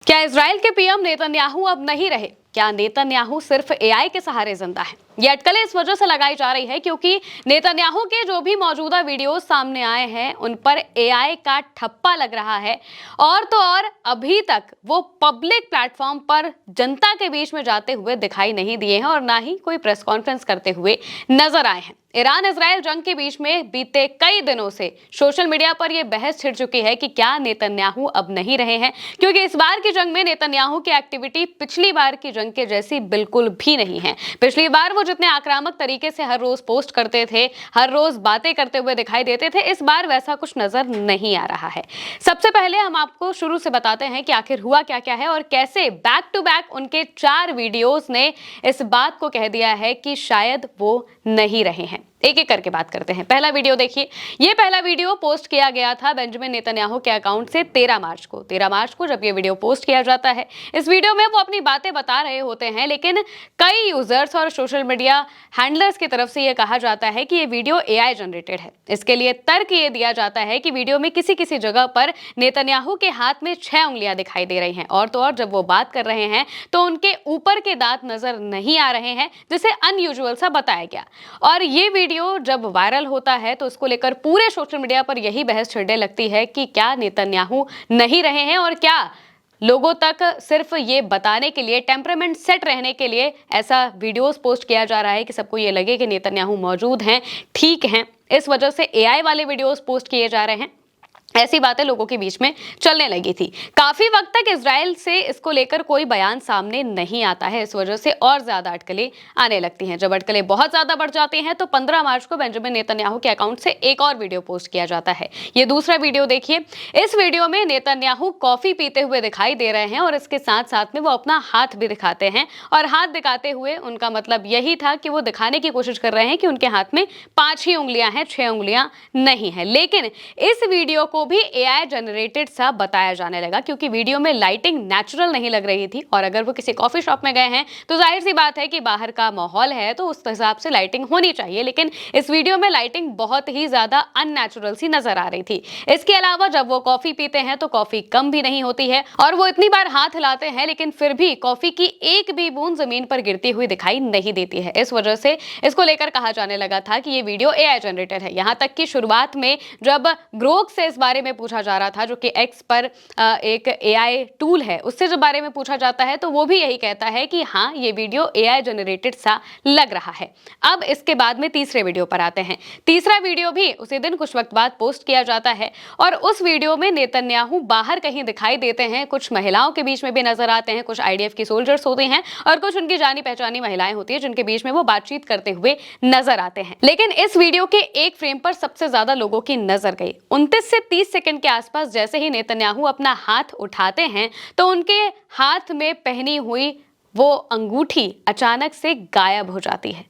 क्या इजराइल के PM Netanyahu अब नहीं रहे? क्या नेतन्याहू सिर्फ एआई के सहारे जिंदा है? ये अटकलें इस वजह से लगाई जा रही है क्योंकि नेतन्याहू के जो भी मौजूदा वीडियोस सामने आए हैं उन पर एआई का ठप्पा लग रहा है। और तो और अभी तक वो पब्लिक प्लेटफॉर्म पर जनता के बीच में जाते हुए दिखाई नहीं दिए हैं और ना ही कोई प्रेस कॉन्फ्रेंस करते हुए नजर आए हैं। ईरान इजराइल जंग के बीच में बीते कई दिनों से सोशल मीडिया पर यह बहस छिड़ चुकी है कि क्या नेतन्याहू अब नहीं रहे हैं, क्योंकि इस बार की जंग में नेतन्याहू की एक्टिविटी पिछली बार की जंग के जैसी बिल्कुल भी नहीं है। पिछली बार वो जितने आक्रामक तरीके से हर रोज पोस्ट करते थे, हर रोज बातें करते हुए दिखाई देते थे, इस बार वैसा कुछ नजर नहीं आ रहा है। सबसे पहले हम आपको शुरू से बताते हैं कि आखिर हुआ क्या क्या है और कैसे बैक टू बैक उनके 4 वीडियोस ने इस बात को कह दिया है कि शायद वो नहीं रहे हैं। एक एक करके बात करते हैं। पहला वीडियो देखिए। ये पहला वीडियो पोस्ट किया गया था बेंजामिन नेतन्याहू के अकाउंट से 13 मार्च को। 13 मार्च को जब ये वीडियो पोस्ट किया जाता है, इस वीडियो में वो अपनी बातें बता रहे होते हैं, लेकिन कई यूजर्स और सोशल मीडिया हैंडलर्स की तरफ से ये कहा जाता है कि ये वीडियो एआई जनरेटेड है। इसके लिए तर्क ये दिया जाता है कि वीडियो में किसी किसी जगह पर नेतन्याहू के हाथ में 6 उंगलियां दिखाई दे रही हैं और तो और जब वो बात कर रहे हैं तो उनके ऊपर के दांत नजर नहीं आ रहे हैं, जिसे अनयूजुअल सा बताया गया। और ये वीडियो जब वायरल होता है तो इसको लेकर पूरे सोशल मीडिया पर यही बहस छिड़ने लगती है कि क्या नेतन्याहू नहीं रहे हैं और क्या लोगों तक सिर्फ ये बताने के लिए, टेम्परामेंट सेट रहने के लिए ऐसा वीडियोस पोस्ट किया जा रहा है कि सबको ये लगे कि नेतन्याहू मौजूद हैं, ठीक हैं। इस वजह से एआई वाले वीडियोस पोस्ट किए जा रहे हैं। ऐसी बातें लोगों के बीच में चलने लगी थी। काफी वक्त तक इजराइल से इसको लेकर कोई बयान सामने नहीं आता है। इस वजह से और ज्यादा अटकलें आने लगती हैं। जब अटकलें बहुत ज्यादा बढ़ जाती हैं तो 15 मार्च को बेंजामिन नेतन्याहू के अकाउंट से एक और वीडियो पोस्ट किया जाता है। ये दूसरा वीडियो देखिए। इस वीडियो में नेतन्याहू कॉफी पीते हुए दिखाई दे रहे हैं और इसके साथ साथ में वो अपना हाथ भी दिखाते हैं और हाथ दिखाते हुए उनका मतलब यही था कि वो दिखाने की कोशिश कर रहे हैं कि उनके हाथ में 5 ही उंगलियां हैं, 6 उंगलियां नहीं है। लेकिन इस वीडियो को भी एआई जनरेटेड सा बताया जाने लगा क्योंकि वीडियो में लाइटिंग नेचुरल नहीं लग रही थी। और अगर वो किसी कॉफी शॉप में गए हैं तो जाहिर सी बात है कि बाहर का माहौल है तो उस हिसाब से लाइटिंग होनी चाहिए, लेकिन इस वीडियो में लाइटिंग बहुत ही ज्यादा अननेचुरल सी नजर आ रही थी। इसके अलावा जब वो कॉफी पीते हैं तो कॉफी कम भी नहीं होती है और वो इतनी बार हाथ हिलाते हैं लेकिन फिर भी कॉफी की एक भी बूंद जमीन पर गिरती हुई दिखाई नहीं देती है। इस वजह से इसको लेकर कहा जाने लगा था कि ये वीडियो एआई जनरेटेड है। यहां तक कि शुरुआत में जब ग्रोक से इस बारे में पूछा जा रहा था, जो कि एक्स पर एक एआई टूल है, उससे जो बारे में पूछा जाता है तो वो भी यही कहता है कि हाँ, ये वीडियो एआई जनरेटेड सा लग रहा है। अब इसके बाद में तीसरे वीडियो पर आते हैं। तीसरा वीडियो भी उसी दिन कुछ वक्त बाद पोस्ट किया जाता है और उस वीडियो में नेतन्याहू बाहर कहीं दिखाई देते हैं। कुछ महिलाओं के बीच में भी नजर आते हैं, कुछ आईडीएफ की सोल्जर्स होते हैं और कुछ उनकी जानी पहचानी महिलाएं होती है जिनके बीच में वो बातचीत करते हुए नजर आते हैं। लेकिन इस वीडियो के एक फ्रेम पर सबसे ज्यादा लोगों की नजर गई। 29 से 30 सेकंड के आसपास जैसे ही नेतन्याहू अपना हाथ उठाते हैं तो उनके हाथ में पहनी हुई वो अंगूठी अचानक से गायब हो जाती है।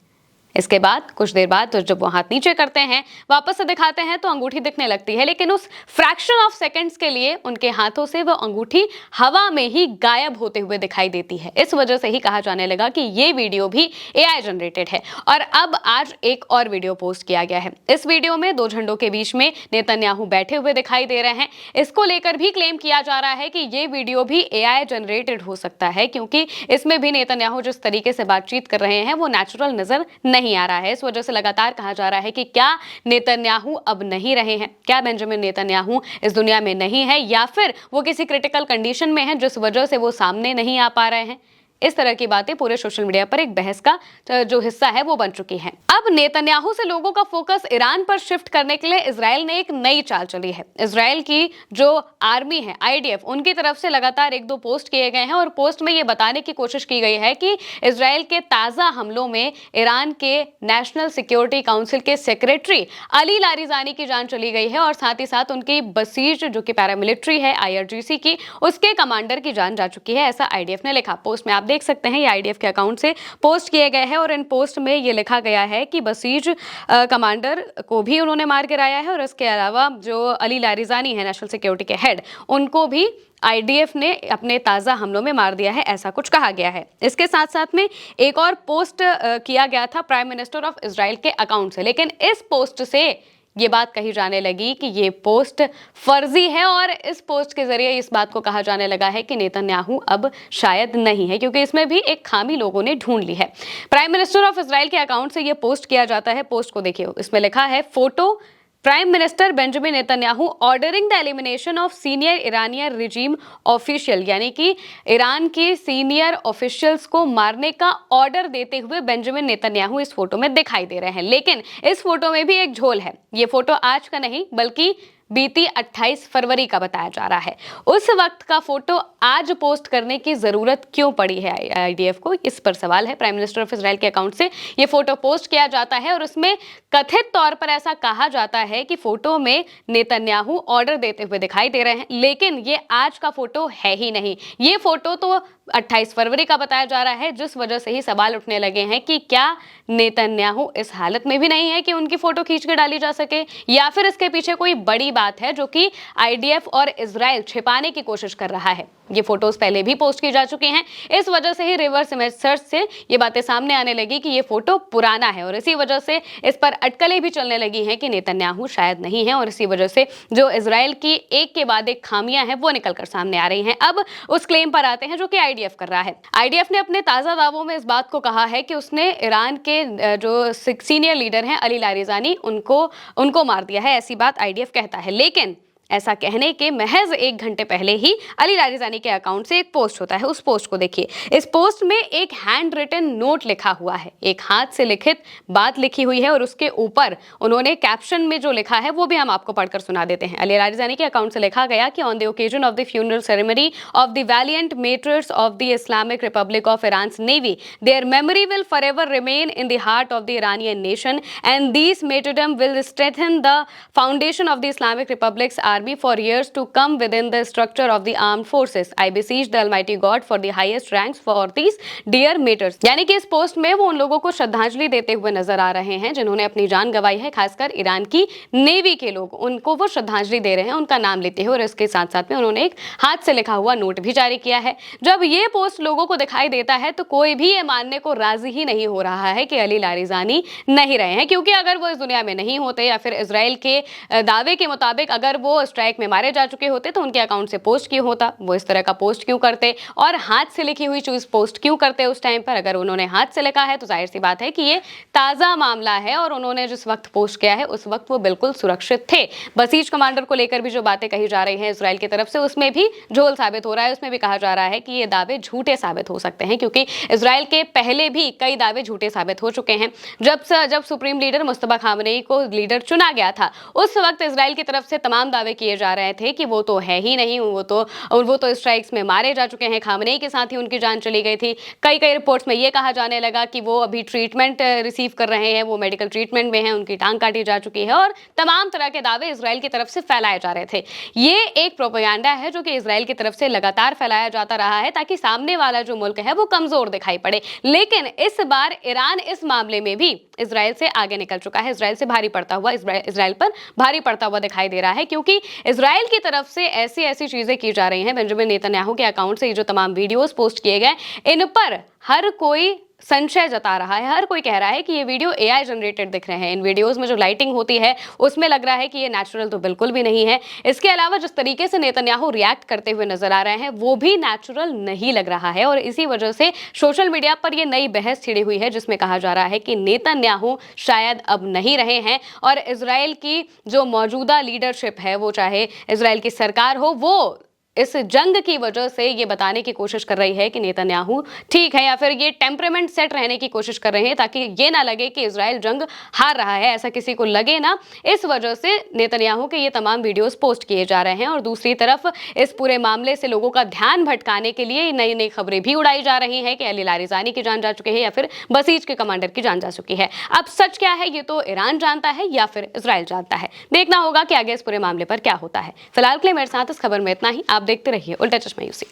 इसके बाद कुछ देर बाद तो जब वो हाथ नीचे करते हैं, वापस से दिखाते हैं तो अंगूठी दिखने लगती है, लेकिन उस फ्रैक्शन ऑफ सेकंड्स के लिए उनके हाथों से वो अंगूठी हवा में ही गायब होते हुए दिखाई देती है। इस वजह से ही कहा जाने लगा कि ये वीडियो भी एआई जनरेटेड है। और अब आज एक और वीडियो पोस्ट किया गया है। इस वीडियो में 2 झंडों के बीच में नेतन्याहू बैठे हुए दिखाई दे रहे हैं। इसको लेकर भी क्लेम किया जा रहा है कि ये वीडियो भी एआई जनरेटेड हो सकता है, क्योंकि इसमें भी नेतन्याहू जिस तरीके से बातचीत कर रहे हैं वो नेचुरल नजर नहीं आ रहा है। इस वजह से लगातार कहा जा रहा है कि क्या नेतन्याहू अब नहीं रहे हैं, क्या बेंजामिन नेतन्याहू इस दुनिया में नहीं है, या फिर वो किसी क्रिटिकल कंडीशन में हैं जिस वजह से वो सामने नहीं आ पा रहे हैं। इस तरह की बातें पूरे सोशल मीडिया पर एक बहस का जो हिस्सा है वो बन चुकी है। अब नेतन्याहू से लोगों का फोकस ईरान पर शिफ्ट करने के लिए इजराइल ने एक नई चाल चली है। इजराइल की जो आर्मी है, आईडीएफ, उनकी तरफ से लगातार 1-2 पोस्ट किए गए हैं और पोस्ट में ये बताने की कोशिश की गई है कि इजराइल के ताजा हमलों में ईरान के नेशनल सिक्योरिटी काउंसिल के सेक्रेटरी अली लारिजानी की जान चली गई है और साथ ही साथ उनकी बसीज जो कि पैरामिलिट्री है आईआरजीसी की, उसके कमांडर की जान जा चुकी है, ऐसा आईडीएफ ने लिखा। पोस्ट में आप देख सकते हैं ये आईडीएफ के अकाउंट से पोस्ट किए गए हैं और इन पोस्ट में ये लिखा गया है कि बसीज कमांडर को भी उन्होंने मार गिराया है और इसके अलावा जो अली लारिजानी है नेशनल सिक्योरिटी के हेड, उनको भी आईडीएफ ने अपने ताज़ा हमलों में मार दिया है, ऐसा कुछ कहा गया है। इसके साथ साथ में एक और पोस्ट किया गया था प्राइम मिनिस्टर ऑफ इजराइल के अकाउंट से, लेकिन इस पोस्ट से ये बात कही जाने लगी कि ये पोस्ट फर्जी है और इस पोस्ट के जरिए इस बात को कहा जाने लगा है कि नेतन्याहू अब शायद नहीं है, क्योंकि इसमें भी एक खामी लोगों ने ढूंढ ली है। प्राइम मिनिस्टर ऑफ इजराइल के अकाउंट से ये पोस्ट किया जाता है। पोस्ट को देखिए, इसमें लिखा है photo prime minister Benjamin Netanyahu ordering the elimination of senior Iranian regime official, यानी कि ईरान के सीनियर ऑफिशियल्स को मारने का ऑर्डर देते हुए बेंजामिन नेतन्याहू इस फोटो में दिखाई दे रहे हैं। लेकिन इस फोटो में भी एक झोल है। ये फोटो आज का नहीं बल्कि बीती 28 फरवरी का बताया जा रहा है। उस वक्त का फोटो आज पोस्ट करने की जरूरत क्यों पड़ी है आईडीएफ को, इस पर सवाल है। प्राइम मिनिस्टर ऑफ इजराइल के अकाउंट से ये फोटो पोस्ट किया जाता है और उसमें कथित तौर पर ऐसा कहा जाता है कि फोटो में नेतन्याहू ऑर्डर देते हुए दिखाई दे रहे हैं, लेकिन ये आज का फोटो है ही नहीं। ये फोटो तो 28 फरवरी का बताया जा रहा है, जिस वजह से ही सवाल उठने लगे हैं कि क्या नेतन्याहू इस हालत में भी नहीं है कि उनकी फोटो खींच के डाली जा सके, या फिर इसके पीछे कोई बड़ी बात है जो कि आईडीएफ और इजराइल छिपाने की कोशिश कर रहा है। ये फोटोज पहले भी पोस्ट की जा चुकी हैं, इस वजह से ही रिवर्स इमेज सर्च से ये बातें सामने आने लगी कि ये फोटो पुराना है और इसी वजह से इस पर अटकलें भी चलने लगी हैं कि नेतन्याहू शायद नहीं है और इसी वजह से जो इजराइल की एक के बाद एक खामियां हैं वो निकलकर सामने आ रही हैं। अब उस क्लेम पर आते हैं जो कि आईडीएफ कर रहा है। आईडीएफ ने अपने ताजा दावों में इस बात को कहा है कि उसने ईरान के जो सीनियर लीडर हैं अली लारिजानी उनको मार दिया है, ऐसी बात आईडीएफ कहता है। लेकिन ऐसा कहने के महज 1 घंटे पहले ही अली लारिजानी के अकाउंट से एक पोस्ट होता है। उस पोस्ट को देखिए। इस पोस्ट में एक हैंड रिटन नोट लिखा हुआ है, एक हाथ से लिखित बात लिखी हुई है और उसके ऊपर उन्होंने कैप्शन में जो लिखा है वो भी हम आपको पढ़कर सुना देते हैं। अली लारिजानी के अकाउंट से लिखा गया कि on the occasion of the funeral ceremony of the Valiant matters of the Islamic Republic of Iran navy, there memory will forever remain in the heart of the Iranian nation and this martyrdom will strengthen the foundation of the Islamic Republic's army for years to come within the structure of the armed forces. I beseech the Almighty God for the highest ranks for these dear martyrs. यानी कि इस post में वो उन लोगों को श्रद्धांजलि देते हुए नजर आ रहे हैं जिन्होंने अपनी जान गंवाई है, खासकर ईरान की नेवी के लोग, उनको वो श्रद्धांजलि दे रहे हैं, उनका नाम लेते हुए और इसके साथ साथ में उन्होंने एक हाथ से लिखा हुआ नोट भी जारी किया है। जब ये पोस्ट लोगों को दिखाई देता है तो कोई भी ये मानने को राजी ही नहीं हो रहा है कि अली लारिजानी नहीं रहे हैं, क्योंकि अगर वो इस दुनिया में नहीं होते या फिर इजराइल के दावे के मुताबिक अगर वो स्ट्राइक में मारे जा चुके होते तो उनके अकाउंट से पोस्ट क्यों होता, वो इस तरह का पोस्ट क्यों करते और हाथ से लिखी हुई चीज पोस्ट क्यों करते उस टाइम पर। अगर उन्होंने हाथ से लिखा है तो जाहिर सी बात है कि ये ताजा मामला है और उन्होंने जिस वक्त पोस्ट किया है उस वक्त वो बिल्कुल सुरक्षित थे। बसीज कमांडर को लेकर भी जो बातें कही जा रही हैं इजराइल की तरफ से, उसमें भी झोल साबित हो रहा है। उसमें भी कहा जा रहा है कि ये दावे झूठे साबित हो सकते हैं, क्योंकि इजराइल के पहले भी कई दावे झूठे साबित हो चुके हैं। जब सुप्रीम लीडर मुस्तफा खामनेई को लीडर चुना गया था उस वक्त इजराइल की तरफ से तमाम दावे किए जा रहे थे कि वो तो है ही नहीं, वो तो स्ट्राइक्स में मारे जा चुके हैं, खामनेई के साथ ही उनकी जान चली गई थी। कई रिपोर्ट्स में ये कहा जाने लगा कि वो अभी ट्रीटमेंट रिसीव कर रहे हैं, वो मेडिकल ट्रीटमेंट में हैं, उनकी टांग काटी जा चुकी है और तमाम तरह के दावे इजराइल की तरफ से फैलाए जा रहे थे। ये एक प्रोपेगेंडा है जो कि इजराइल की तरफ से लगातार फैलाया जाता रहा है ताकि सामने वाला जो मुल्क है वो कमजोर दिखाई पड़े। लेकिन इस बार ईरान इस मामले में भी इजराइल से आगे निकल चुका है, इजराइल से भारी पड़ता हुआ, इजराइल पर भारी पड़ता हुआ दिखाई दे रहा है, क्योंकि इजराइल की तरफ से ऐसी चीजें की जा रही हैं। बेंजामिन नेतन्याहू के अकाउंट से ये जो तमाम वीडियोस पोस्ट किए गए इन पर हर कोई संशय जता रहा है, हर कोई कह रहा है कि ये वीडियो एआई जनरेटेड दिख रहे हैं। इन वीडियोस में जो लाइटिंग होती है उसमें लग रहा है कि ये नेचुरल तो बिल्कुल भी नहीं है। इसके अलावा जिस तरीके से नेतन्याहू रिएक्ट करते हुए नजर आ रहे हैं वो भी नेचुरल नहीं लग रहा है और इसी वजह से सोशल मीडिया पर ये नई बहस छिड़ी हुई है जिसमें कहा जा रहा है कि नेतन्याहू शायद अब नहीं रहे हैं और इजराइल की जो मौजूदा लीडरशिप है, वो चाहे इजराइल की सरकार हो, वो इस जंग की वजह से ये बताने की कोशिश कर रही है कि नेतन्याहू ठीक है, या फिर ये टेम्परामेंट सेट रहने की कोशिश कर रहे हैं ताकि ये ना लगे कि इजराइल जंग हार रहा है, ऐसा किसी को लगे ना। इस वजह से नेतन्याहू के ये तमाम वीडियोस पोस्ट किए जा रहे हैं और दूसरी तरफ इस पूरे मामले से लोगों का ध्यान भटकाने के लिए नई नई खबरें भी उड़ाई जा रही हैं कि अली लारिजानी की जान जा चुकी है या फिर बसीज के कमांडर की जान जा चुकी है। अब सच क्या है ये तो ईरान जानता है या फिर इजराइल जानता है, देखना होगा कि आगे इस पूरे मामले पर क्या होता है। फिलहाल के लिए मेरे साथ इस खबर में इतना ही। आप देखते रहिए उल्टा चश्मा यूसी।